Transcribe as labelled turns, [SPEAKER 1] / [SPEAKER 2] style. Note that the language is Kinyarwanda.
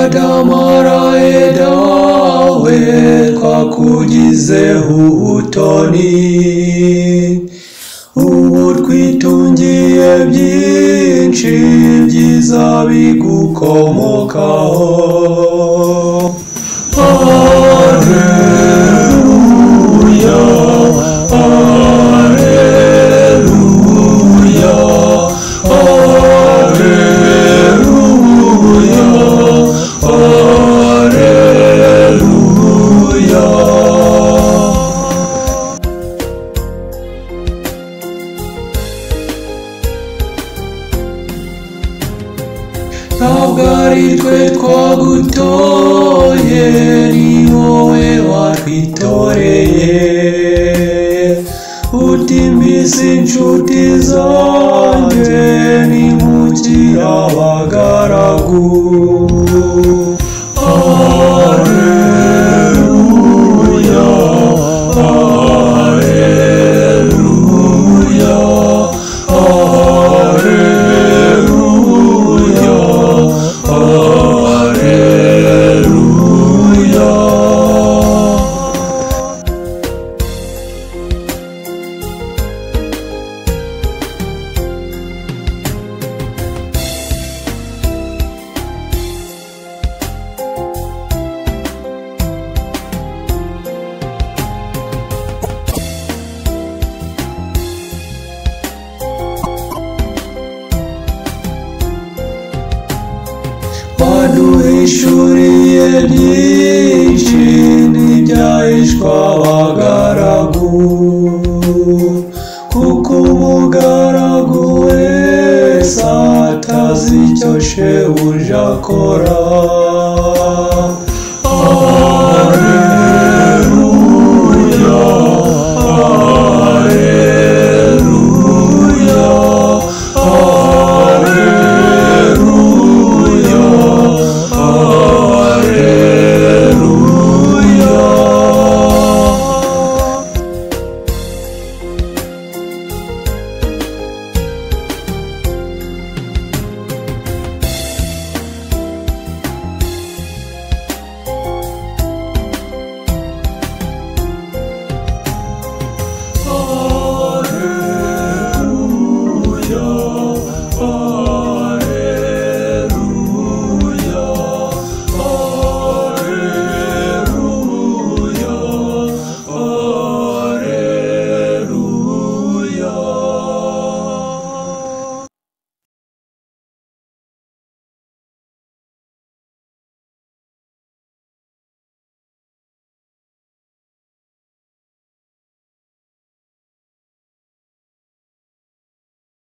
[SPEAKER 1] twadamaraye dawe twakugizeho ubutoni, ubu twitungiye byinshi byiza bigukomokaho. Alleluia, alleluia, alleluia, alleluia. Ntabwo ari twe twagutoye, ni wowe watwitoreye. Uti mbese inshuti zanjye nimukira abagaragu. Alleluia, alleluia, alleluia, alleluia. Waduhishuriye byinshi ntibyahishwa abagaragu, kuko umugaragu wese atazi icyo shebuja akora.